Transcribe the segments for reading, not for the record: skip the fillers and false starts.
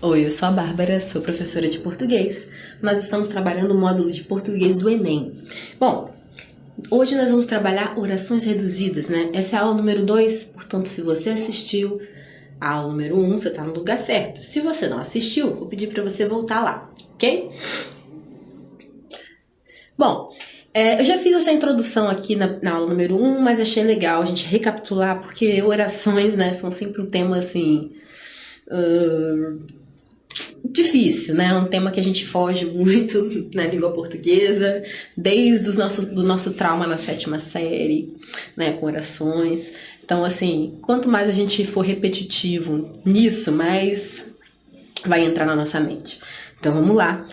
Oi, eu sou a Bárbara, sou professora de português. Nós estamos trabalhando o módulo de português do Enem. Bom, hoje nós vamos trabalhar orações reduzidas, né? Essa é a aula número 2, portanto, se você assistiu a aula número 1, você está no lugar certo. Se você não assistiu, vou pedir para você voltar lá, ok? Bom, eu já fiz essa introdução aqui na aula número 1, mas achei legal a gente recapitular, porque orações, né, são sempre um tema, assim, difícil, né? É um tema que a gente foge muito na língua portuguesa, desde do nosso trauma na 7ª série, né, com orações. Então, assim, quanto mais a gente for repetitivo nisso, mais vai entrar na nossa mente. Então, vamos lá.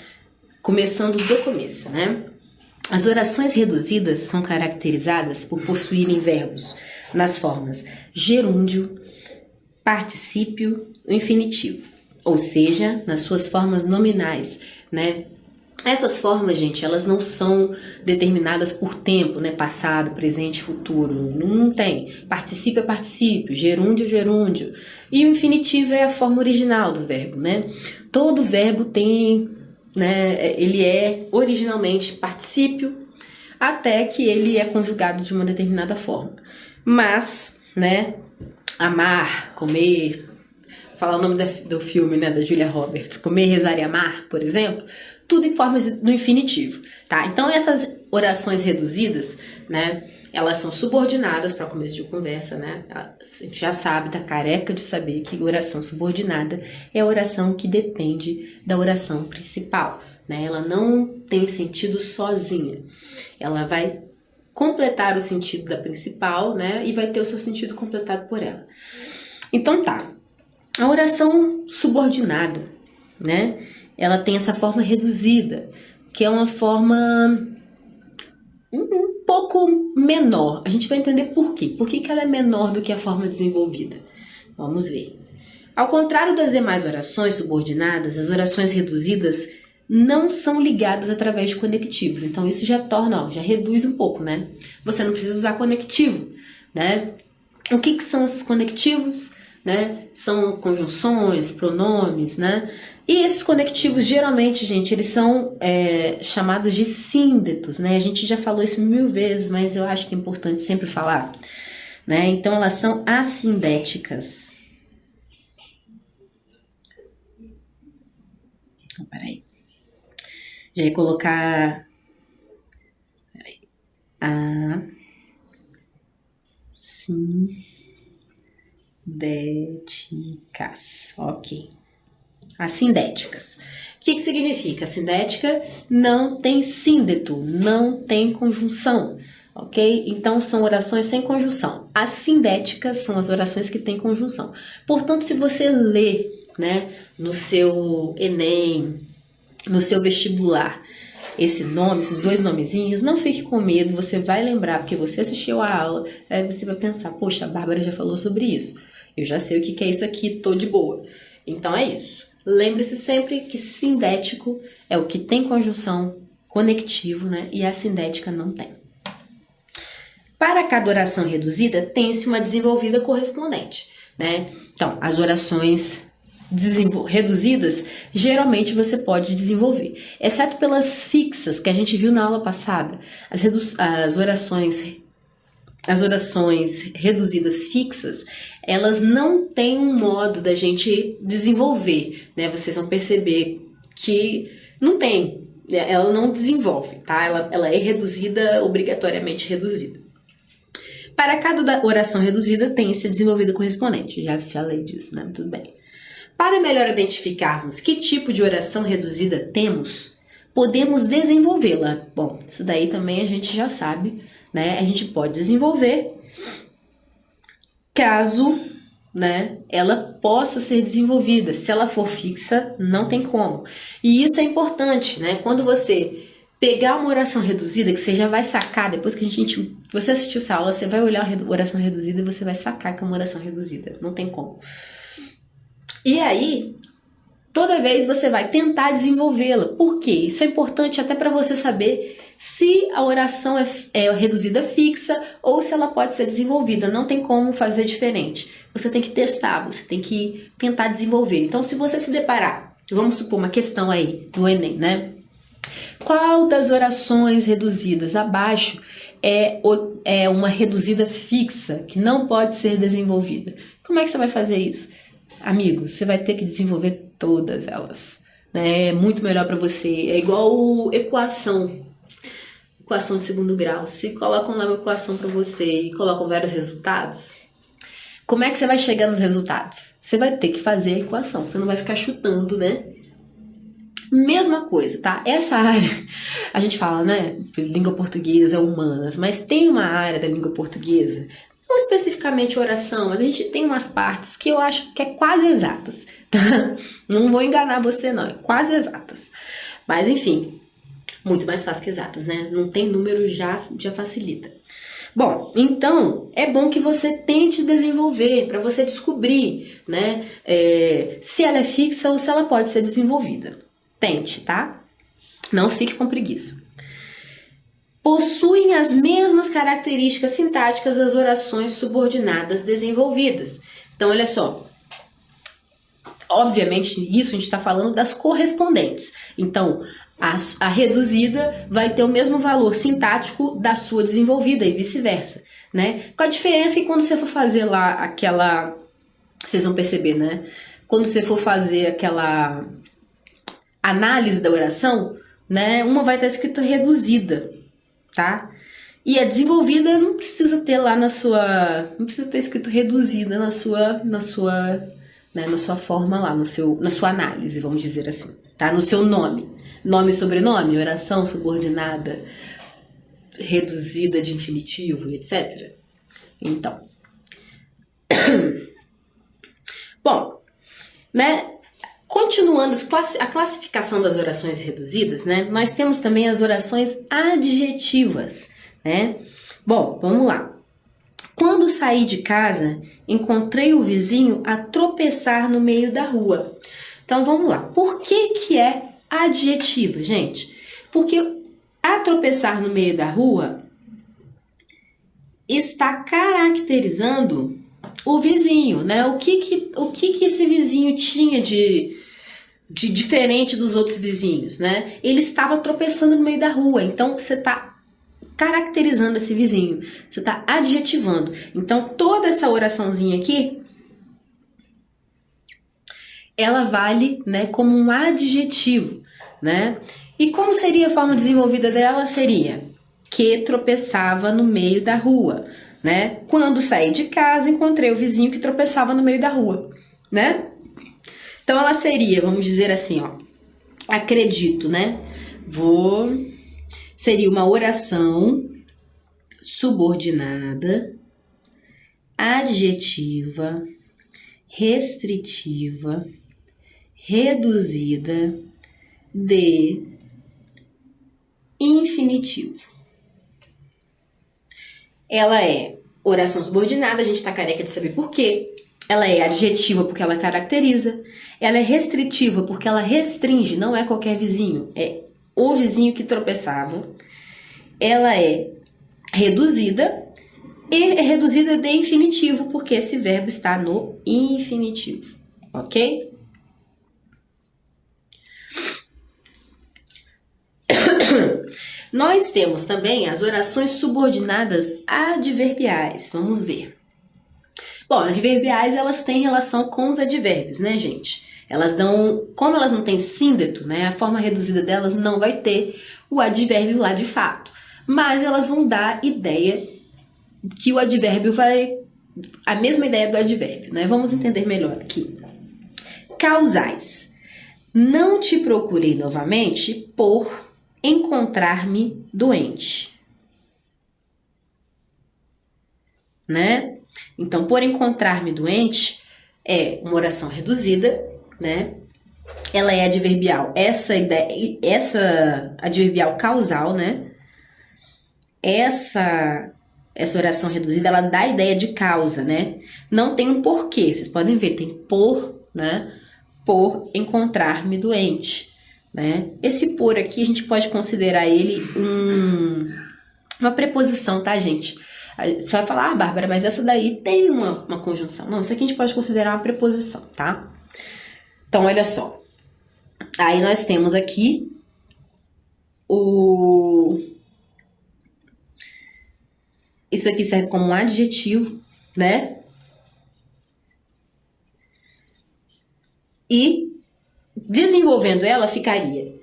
Começando do começo, né? As orações reduzidas são caracterizadas por possuírem verbos nas formas gerúndio, particípio e infinitivo, ou seja, nas suas formas nominais, né? Essas formas, gente, elas não são determinadas por tempo, né? Passado, presente, futuro. Não tem. Particípio é particípio, gerúndio é gerúndio. E o infinitivo é a forma original do verbo, né? Todo verbo tem, né? Ele é originalmente particípio, até que ele é conjugado de uma determinada forma. Mas, né? Amar, comer, falar o nome do filme, né, da Julia Roberts, comer, rezar e amar, por exemplo, tudo em formas do infinitivo, tá? Então essas orações reduzidas, né, elas são subordinadas para começo de conversa, né? A gente já sabe, tá careca de saber que oração subordinada é a oração que depende da oração principal, né? Ela não tem sentido sozinha, ela vai completar o sentido da principal, né, e vai ter o seu sentido completado por ela. Então tá. A oração subordinada, né? Ela tem essa forma reduzida, que é uma forma um pouco menor. A gente vai entender por quê. Por que ela é menor do que a forma desenvolvida? Vamos ver. Ao contrário das demais orações subordinadas, as orações reduzidas não são ligadas através de conectivos. Então isso já torna, já reduz um pouco, né? Você não precisa usar conectivo, né? O que são esses conectivos? Né? São conjunções, pronomes, né? E esses conectivos, geralmente, gente, eles são chamados de síndetos, né? A gente já falou isso 1000 vezes, mas eu acho que é importante sempre falar, né? Então, elas são assindéticas. Então, peraí. Já ia colocar... Peraí. Assindéticas, ok. Assindéticas. O que significa? Assindética não tem síndeto, não tem conjunção, ok? Então são orações sem conjunção. Assindéticas são as orações que têm conjunção. Portanto, se você lê, né, no seu Enem, no seu vestibular, esse nome, esses dois nomezinhos, não fique com medo, você vai lembrar, porque você assistiu a aula, aí você vai pensar, poxa, a Bárbara já falou sobre isso. Eu já sei o que é isso aqui, tô de boa. Então é isso. Lembre-se sempre que sindético é o que tem conjunção, conectivo, né? E a assindética não tem. Para cada oração reduzida, tem-se uma desenvolvida correspondente, né? Então, as orações reduzidas, geralmente você pode desenvolver, exceto pelas fixas, que a gente viu na aula passada. As orações reduzidas fixas, elas não têm um modo da gente desenvolver, né? Vocês vão perceber que não tem, ela não desenvolve, tá? Ela é reduzida, obrigatoriamente reduzida. Para cada oração reduzida, tem esse desenvolvido correspondente. Já falei disso, né? Tudo bem. Para melhor identificarmos que tipo de oração reduzida temos, podemos desenvolvê-la. Bom, isso daí também a gente já sabe, né? A gente pode desenvolver caso, né, ela possa ser desenvolvida. Se ela for fixa, não tem como. E isso é importante, né? Quando você pegar uma oração reduzida, que você já vai sacar, depois que você assistir essa aula, você vai olhar a oração reduzida e você vai sacar que é uma oração reduzida. Não tem como. E aí, toda vez você vai tentar desenvolvê-la. Por quê? Isso é importante até para você saber se a oração é reduzida fixa ou se ela pode ser desenvolvida. Não tem como fazer diferente. Você tem que testar, você tem que tentar desenvolver. Então, se você se deparar, vamos supor uma questão aí no Enem, né? Qual das orações reduzidas abaixo é uma reduzida fixa que não pode ser desenvolvida? Como é que você vai fazer isso? Amigo, você vai ter que desenvolver todas elas, né? É muito melhor para você. É igual equação de segundo grau. Se colocam lá uma equação para você e colocam vários resultados, como é que você vai chegar nos resultados? Você vai ter que fazer a equação, você não vai ficar chutando, né? Mesma coisa, tá? Essa área, a gente fala, né? Língua portuguesa, humanas, mas tem uma área da língua portuguesa, não especificamente oração, mas a gente tem umas partes que eu acho que é quase exatas, tá? Não vou enganar você, não, é quase exatas. Mas, enfim, muito mais fácil que exatas, né? Não tem número, já facilita. Bom, então é bom que você tente desenvolver para você descobrir, né? Se ela é fixa ou se ela pode ser desenvolvida. Tente, tá? Não fique com preguiça. Possuem as mesmas características sintáticas das orações subordinadas desenvolvidas. Então, olha só. Obviamente, isso a gente está falando das correspondentes. Então, a reduzida vai ter o mesmo valor sintático da sua desenvolvida e vice-versa, né? Com a diferença que quando você for fazer lá aquela... Vocês vão perceber, né? Quando você for fazer aquela análise da oração, né? Uma vai estar escrita reduzida, tá? E a desenvolvida não precisa ter lá na sua... Não precisa ter escrito reduzida na sua forma lá, na sua análise, vamos dizer assim, tá? No seu nome. Nome e sobrenome, oração subordinada, reduzida de infinitivo, etc. Então. Bom, né? Continuando a classificação das orações reduzidas, né? Nós temos também as orações adjetivas, né? Bom, vamos lá. Quando saí de casa, encontrei o vizinho a tropeçar no meio da rua. Então, vamos lá. Por que é adjetiva, gente? Porque a tropeçar no meio da rua está caracterizando o vizinho, né? O que esse vizinho tinha de diferente dos outros vizinhos, né? Ele estava tropeçando no meio da rua. Então, você está caracterizando esse vizinho, você está adjetivando. Então, toda essa oraçãozinha aqui, ela vale, né, como um adjetivo, né? E como seria a forma desenvolvida dela? Seria que tropeçava no meio da rua, né? Quando saí de casa, encontrei o vizinho que tropeçava no meio da rua, né? Então, ela seria, vamos dizer assim, ó, acredito, né? Seria uma oração subordinada, adjetiva, restritiva, reduzida de infinitivo. Ela é oração subordinada, a gente tá careca de saber por quê. Ela é adjetiva porque ela caracteriza. Ela é restritiva porque ela restringe, não é qualquer vizinho, é o vizinho que tropeçava. Ela é reduzida e é reduzida de infinitivo porque esse verbo está no infinitivo, ok? Nós temos também as orações subordinadas adverbiais. Vamos ver. Bom, adverbiais, elas têm relação com os advérbios, né, gente? Como elas não têm síndeto, né, a forma reduzida delas não vai ter o advérbio lá de fato. Mas elas vão dar ideia que o advérbio a mesma ideia do advérbio, né? Vamos entender melhor aqui. Causais. Não te procurei novamente por encontrar-me doente, né? Então, por encontrar-me doente é uma oração reduzida, né? Ela é adverbial. Essa adverbial causal, né? Essa oração reduzida, ela dá a ideia de causa, né? Não tem um porquê. Vocês podem ver, tem por, né? Por encontrar-me doente, né? Esse por aqui a gente pode considerar ele uma preposição, tá, gente? Você vai falar, Bárbara, mas essa daí tem uma conjunção. Não, isso aqui a gente pode considerar uma preposição, tá? Então, olha só. Aí nós temos aqui isso aqui serve como um adjetivo, né? E desenvolvendo ela ficaria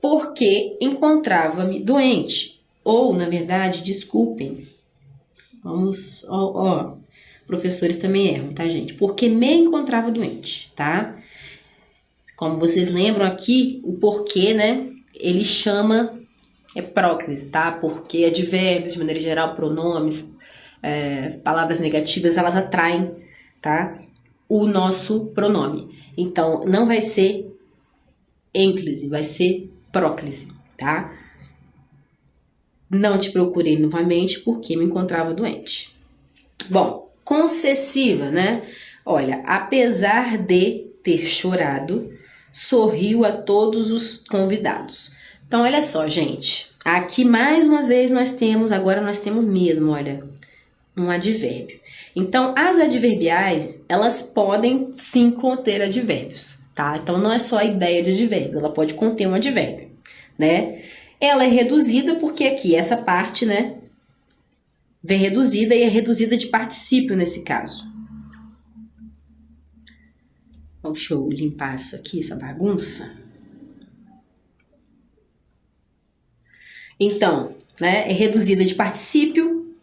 porque encontrava-me doente. Ou, na verdade, desculpem. Vamos, professores também erram, tá, gente? Porque me encontrava doente, tá? Como vocês lembram aqui, o porquê, né? Ele chama, próclise, tá? Porque advérbios, de maneira geral, pronomes, palavras negativas, elas atraem, tá? O nosso pronome. Então, não vai ser ênclise, vai ser próclise, tá? Não te procurei novamente porque me encontrava doente. Bom, concessiva, né? Olha, apesar de ter chorado, sorriu a todos os convidados. Então, olha só, gente. Aqui, mais uma vez, agora nós temos mesmo, olha, um advérbio. Então, as adverbiais, elas podem sim conter advérbios, tá? Então, não é só a ideia de advérbio, ela pode conter um advérbio, né? Ela é reduzida porque aqui, essa parte, né, vem reduzida e é reduzida de particípio nesse caso. Deixa eu limpar isso aqui, essa bagunça. Então, né, é reduzida de particípio,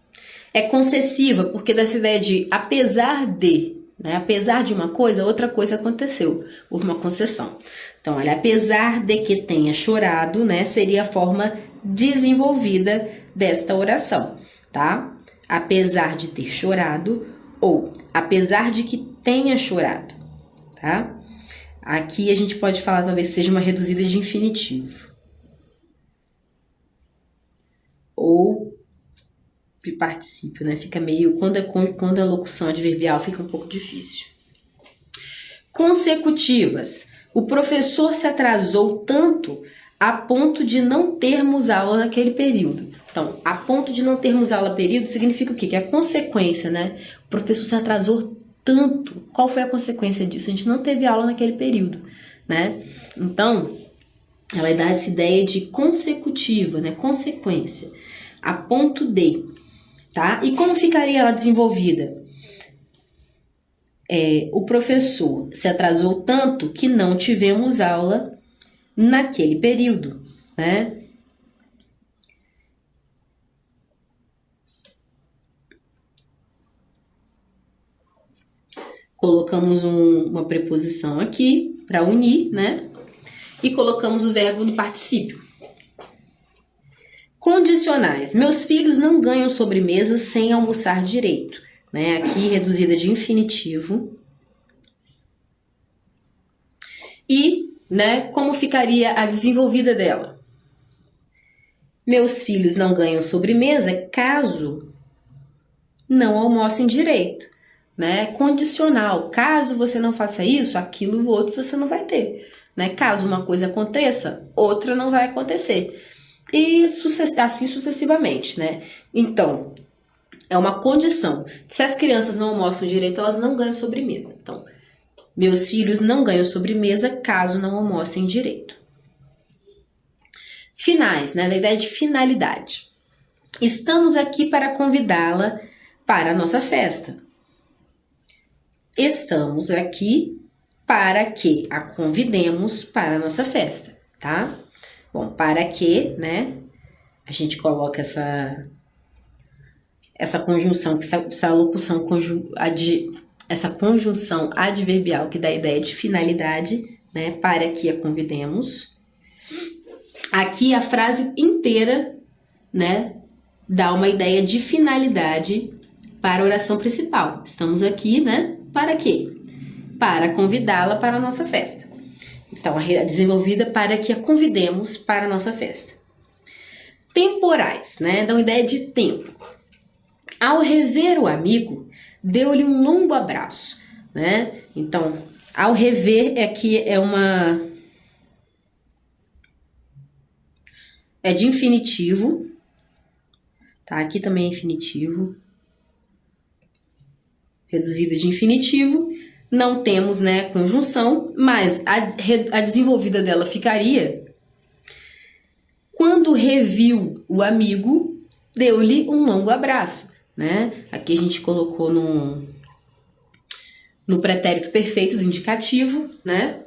é concessiva, porque dessa ideia de apesar de, né, apesar de uma coisa, outra coisa aconteceu, houve uma concessão. Então, olha, apesar de que tenha chorado, né, seria a forma desenvolvida desta oração, tá? Apesar de ter chorado ou apesar de que tenha chorado, tá? Aqui a gente pode falar, talvez seja uma reduzida de infinitivo. Ou de particípio, né? Fica meio, quando a locução adverbial fica um pouco difícil. Consecutivas. O professor se atrasou tanto a ponto de não termos aula naquele período. Então, a ponto de não termos aula período significa o quê? Que é a consequência, né? O professor se atrasou tanto. Qual foi a consequência disso? A gente não teve aula naquele período, né? Então, ela dá essa ideia de consecutiva, né? Consequência. A ponto de, tá? E como ficaria ela desenvolvida? O professor se atrasou tanto que não tivemos aula naquele período, né? Colocamos uma preposição aqui para unir, né? E colocamos o verbo no particípio. Condicionais. Meus filhos não ganham sobremesa sem almoçar direito, né? Aqui reduzida de infinitivo. E, né, como ficaria a desenvolvida dela? Meus filhos não ganham sobremesa caso não almocem direito, né? Condicional. Caso você não faça isso, aquilo ou outro você não vai ter, né? Caso uma coisa aconteça, outra não vai acontecer. E assim sucessivamente, né? Então, é uma condição. Se as crianças não almoçam direito, elas não ganham sobremesa. Então, meus filhos não ganham sobremesa caso não almocem direito. Finais, né? Da ideia de finalidade. Estamos aqui para convidá-la para a nossa festa. Estamos aqui para que a convidemos para a nossa festa, tá? Bom, para que, né? A gente coloca essa conjunção, essa locução essa conjunção adverbial que dá a ideia de finalidade, né? Para que a convidemos. Aqui a frase inteira, né? Dá uma ideia de finalidade para a oração principal. Estamos aqui, né? Para quê? Para convidá-la para a nossa festa. Então, a desenvolvida para que a convidemos para a nossa festa. Temporais, né? Dá uma ideia de tempo. Ao rever o amigo, deu-lhe um longo abraço, né? Então, ao rever aqui é uma é de infinitivo, tá? Aqui também é infinitivo. Reduzida de infinitivo. Não temos, né, conjunção, mas a desenvolvida dela ficaria: quando reviu o amigo, deu-lhe um longo abraço, né? Aqui a gente colocou no pretérito perfeito do indicativo, né?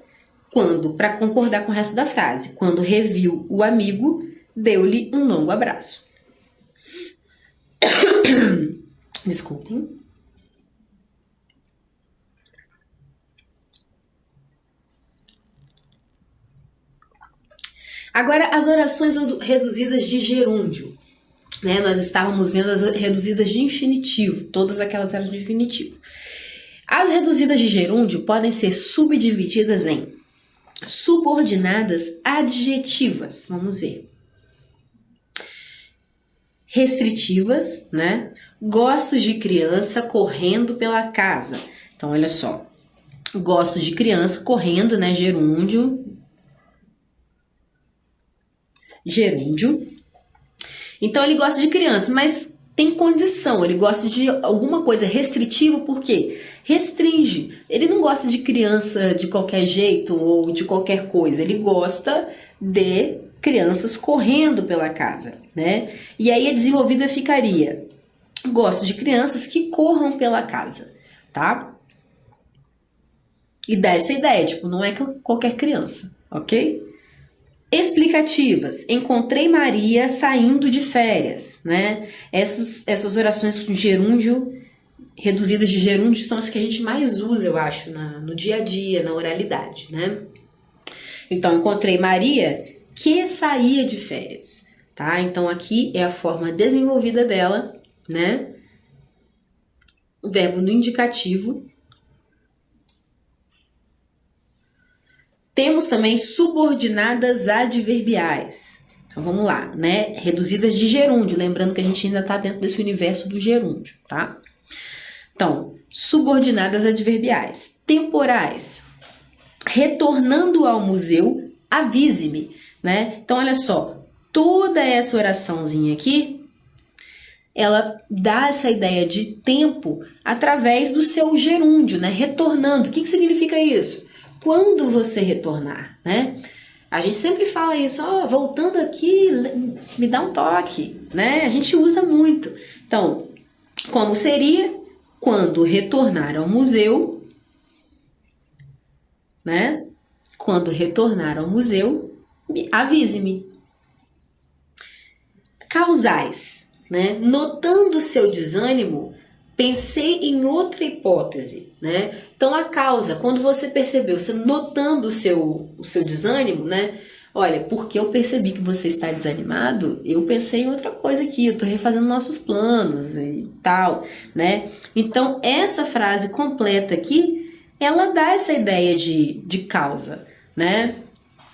Quando, para concordar com o resto da frase, quando reviu o amigo, deu-lhe um longo abraço. Desculpem. Agora, as orações reduzidas de gerúndio, né? Nós estávamos vendo as reduzidas de infinitivo, todas aquelas eram de infinitivo. As reduzidas de gerúndio podem ser subdivididas em subordinadas adjetivas. Vamos ver. Restritivas, né? Gosto de criança correndo pela casa. Então, olha só. Gosto de criança correndo, né? Gerúndio. Então, ele gosta de criança, mas tem condição. Ele gosta de alguma coisa restritiva, por quê? Restringe. Ele não gosta de criança de qualquer jeito ou de qualquer coisa. Ele gosta de crianças correndo pela casa, né? E aí a desenvolvida ficaria: gosto de crianças que corram pela casa, tá? E dá essa ideia, tipo, não é qualquer criança, ok? Explicativas: encontrei Maria saindo de férias, né? Essas orações com gerúndio, reduzidas de gerúndio, são as que a gente mais usa, eu acho, no dia a dia, na oralidade, né? Então, encontrei Maria que saía de férias, tá? Então, aqui é a forma desenvolvida dela, né? O verbo no indicativo. Temos também subordinadas adverbiais. Então, vamos lá, né? Reduzidas de gerúndio, lembrando que a gente ainda está dentro desse universo do gerúndio, tá? Então, subordinadas adverbiais. Temporais: retornando ao museu, avise-me, né? Então, olha só, toda essa oraçãozinha aqui, ela dá essa ideia de tempo através do seu gerúndio, né? Retornando. O que significa isso? Quando você retornar, né? A gente sempre fala isso, voltando aqui, me dá um toque, né? A gente usa muito. Então, como seria? Quando retornar ao museu, né? Quando retornar ao museu, avise-me. Causais, né? Notando seu desânimo, pensei em outra hipótese, né? Então, a causa, quando você percebeu, você notando o seu desânimo, né? Olha, porque eu percebi que você está desanimado, eu pensei em outra coisa aqui, eu estou refazendo nossos planos e tal, né? Então, essa frase completa aqui, ela dá essa ideia de causa, né?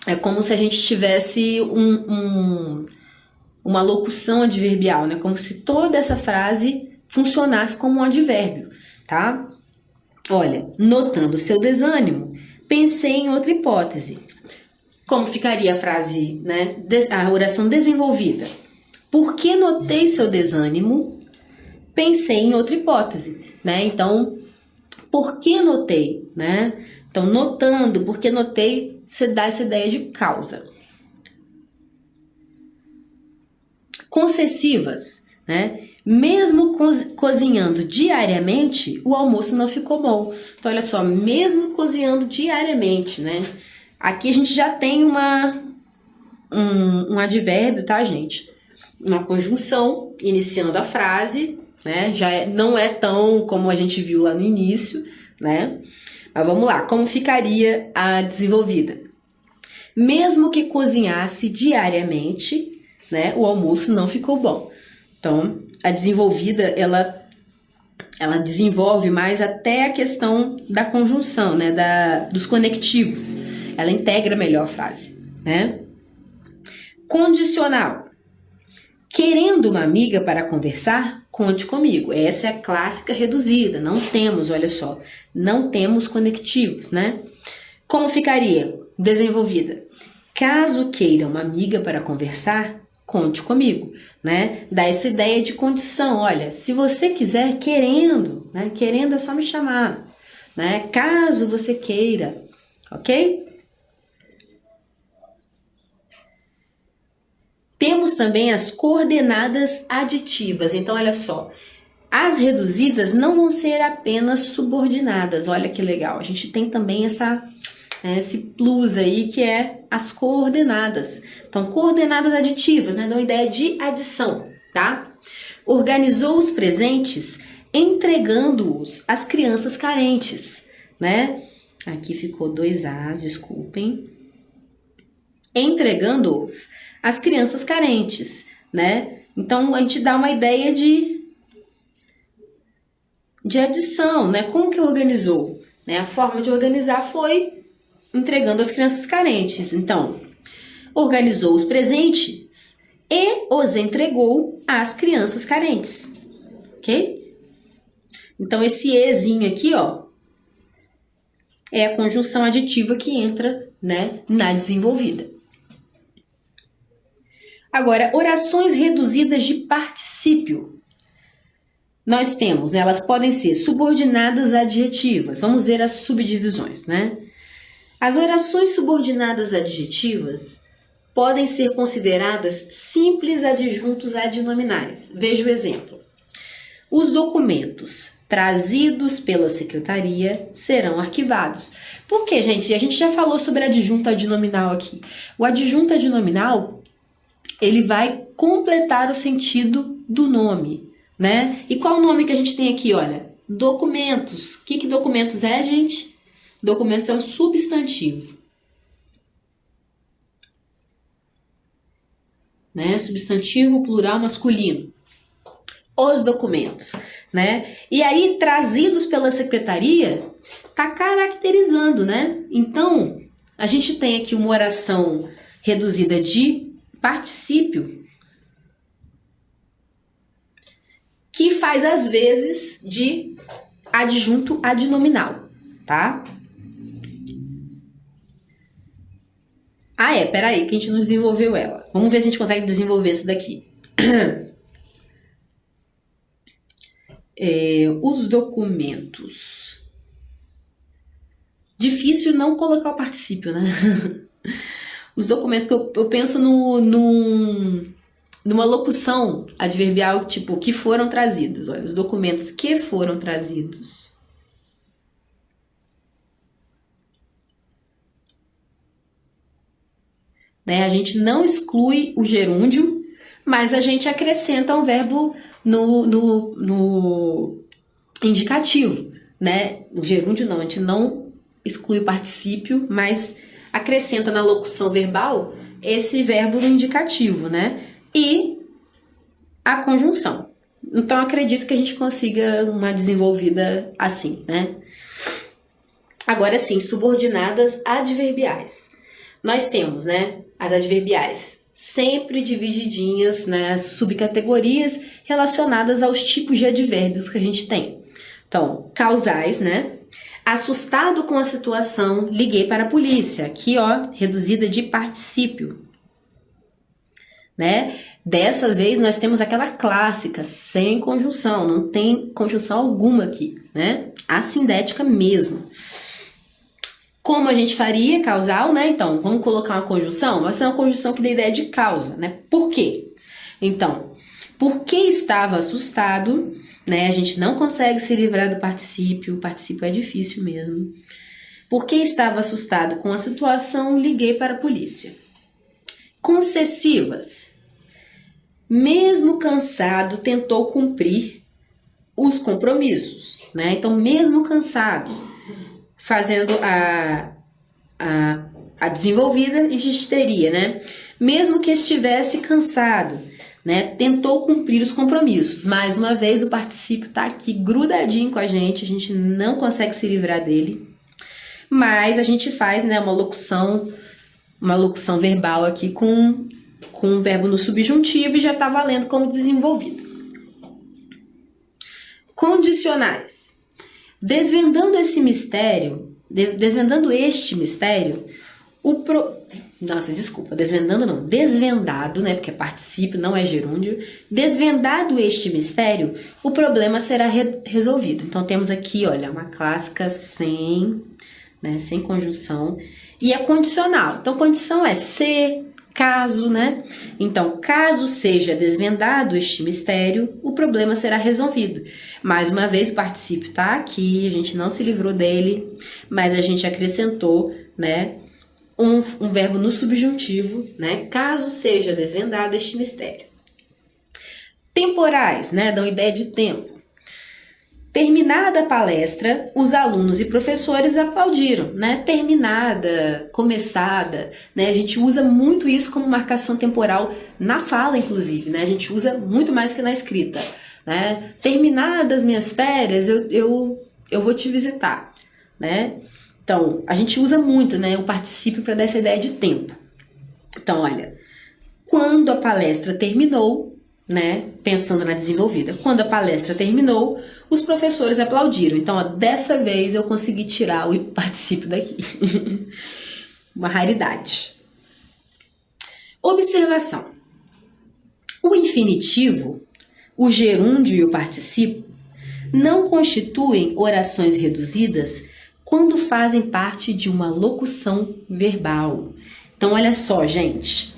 É como se a gente tivesse uma locução adverbial, né? Como se toda essa frase funcionasse como um advérbio, tá? Olha, notando seu desânimo, pensei em outra hipótese. Como ficaria a frase, né? A oração desenvolvida? Porque notei seu desânimo, pensei em outra hipótese, né? Então, por que notei, né? Então, notando, porque notei, você dá essa ideia de causa. Concessivas, né? Mesmo cozinhando diariamente, o almoço não ficou bom. Então, olha só, mesmo cozinhando diariamente, né? Aqui a gente já tem um advérbio, tá, gente? Uma conjunção iniciando a frase, né? Não é tão como a gente viu lá no início, né? Mas vamos lá, como ficaria a desenvolvida? Mesmo que cozinhasse diariamente, né? O almoço não ficou bom. Então, a desenvolvida, ela desenvolve mais até a questão da conjunção, né? Dos conectivos. Ela integra melhor a frase, né? Condicional: querendo uma amiga para conversar, conte comigo. Essa é a clássica reduzida. Não temos, olha só, não temos conectivos, né? Como ficaria desenvolvida? Caso queira uma amiga para conversar, conte comigo, né? Dá essa ideia de condição, olha, se você quiser, querendo, né? Querendo é só me chamar, né? Caso você queira, ok? Temos também as coordenadas aditivas, então olha só, as reduzidas não vão ser apenas subordinadas, olha que legal, a gente tem também esse plus aí que é as coordenadas. Então, coordenadas aditivas, né? Dá uma ideia de adição, tá? Organizou os presentes entregando-os às crianças carentes, né? Aqui ficou 2 As, desculpem. Entregando-os às crianças carentes, né? Então, a gente dá uma ideia de adição, né? Como que organizou? Né? A forma de organizar foi entregando às crianças carentes. Então, organizou os presentes e os entregou às crianças carentes. Ok? Então, esse ezinho aqui, ó, é a conjunção aditiva que entra, né, na desenvolvida. Agora, orações reduzidas de particípio. Nós temos, né, elas podem ser subordinadas adjetivas. Vamos ver as subdivisões, né? As orações subordinadas adjetivas podem ser consideradas simples adjuntos adnominais. Veja o exemplo. Os documentos trazidos pela secretaria serão arquivados. Por quê, gente? A gente já falou sobre adjunto adnominal aqui. O adjunto adnominal, ele vai completar o sentido do nome, né? E qual o nome que a gente tem aqui, olha? Documentos. O que documentos é, gente? Documentos é um substantivo, né? Substantivo plural masculino. Os documentos, né? E aí, trazidos pela secretaria, tá caracterizando, né? Então, a gente tem aqui uma oração reduzida de particípio que faz, às vezes, de adjunto adnominal, tá? Peraí, que a gente não desenvolveu ela. Vamos ver se a gente consegue desenvolver isso daqui. Os documentos. Difícil não colocar o particípio, né? Os documentos que eu penso numa locução adverbial, tipo, que foram trazidos. Olha, os documentos que foram trazidos. Né? A gente não exclui o gerúndio, mas a gente acrescenta um verbo no indicativo, né? O gerúndio não, a gente não exclui o particípio, mas acrescenta na locução verbal esse verbo no indicativo, né? E a conjunção. Então, acredito que a gente consiga uma desenvolvida assim, né? Agora sim, subordinadas adverbiais. Nós temos, né, as adverbiais sempre divididinhas, né, subcategorias relacionadas aos tipos de advérbios que a gente tem. Então, causais, né? Assustado com a situação, liguei para a polícia. Aqui, ó, reduzida de particípio, né? Dessa vez nós temos aquela clássica, sem conjunção, não tem conjunção alguma aqui, né? Assindética mesmo. Como a gente faria causal, né? Então, vamos colocar uma conjunção? Vai ser uma conjunção que dê ideia de causa, né? Por quê? Então, porque estava assustado, né? A gente não consegue se livrar do particípio, o particípio é difícil mesmo. Porque estava assustado com a situação, liguei para a polícia. Concessivas. Mesmo cansado, tentou cumprir os compromissos, né? Então, mesmo cansado, fazendo a desenvolvida, a gente teria, né? Mesmo que estivesse cansado, né? Tentou cumprir os compromissos. Mais uma vez, o particípio tá aqui grudadinho com a gente não consegue se livrar dele. Mas a gente faz, né, uma locução verbal aqui com o verbo no subjuntivo e já tá valendo como desenvolvida. Condicionais. Desvendando este mistério, Nossa, desculpa, desvendando não, desvendado, né, porque é particípio, não é gerúndio. Desvendado este mistério, o problema será resolvido. Então temos aqui, olha, uma clássica sem, né, sem conjunção, e é condicional. Então condição é se, caso, né? Então, caso seja desvendado este mistério, o problema será resolvido. Mais uma vez, o particípio tá aqui, a gente não se livrou dele, mas a gente acrescentou, né, um verbo no subjuntivo, né? Caso seja desvendado este mistério. Temporais, né? Dão ideia de tempo. Terminada a palestra, os alunos e professores aplaudiram, né? Terminada, começada, né? A gente usa muito isso como marcação temporal na fala, inclusive, né? A gente usa muito mais que na escrita, né? Terminadas minhas férias, eu vou te visitar, né? Então, a gente usa muito, né, o particípio para dar essa ideia de tempo. Então, olha, quando a palestra terminou, né, pensando na desenvolvida, quando a palestra terminou, os professores aplaudiram. Então, ó, dessa vez eu consegui tirar o particípio daqui. Uma raridade. Observação. O infinitivo, o gerúndio e o particípio não constituem orações reduzidas quando fazem parte de uma locução verbal. Então, olha só, gente,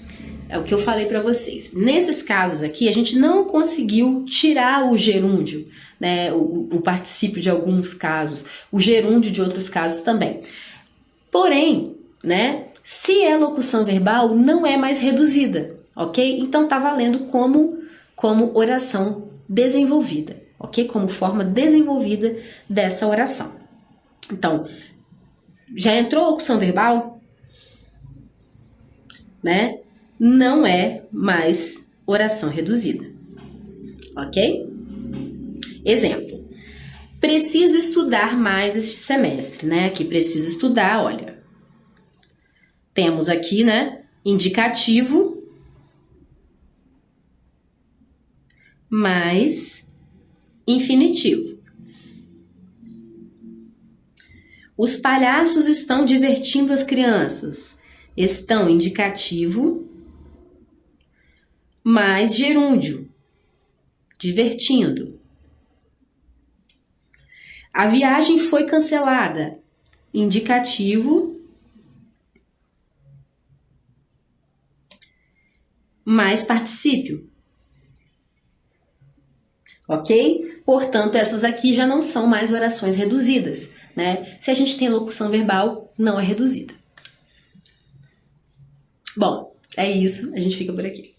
é o que eu falei para vocês. Nesses casos aqui, a gente não conseguiu tirar o gerúndio, né, o particípio de alguns casos, o gerúndio de outros casos também. Porém, né, se é locução verbal, não é mais reduzida, ok? Então, tá valendo como oração desenvolvida, ok? Como forma desenvolvida dessa oração. Então, já entrou locução verbal, né? Não é mais oração reduzida, ok? Exemplo. Preciso estudar mais este semestre, né? Aqui preciso estudar, olha. Temos aqui, né? Indicativo mais infinitivo. Os palhaços estão divertindo as crianças. Estão indicativo mais gerúndio. Divertindo. A viagem foi cancelada. Indicativo mais particípio. Ok? Portanto, essas aqui já não são mais orações reduzidas, né? Se a gente tem locução verbal, não é reduzida. Bom, é isso. A gente fica por aqui.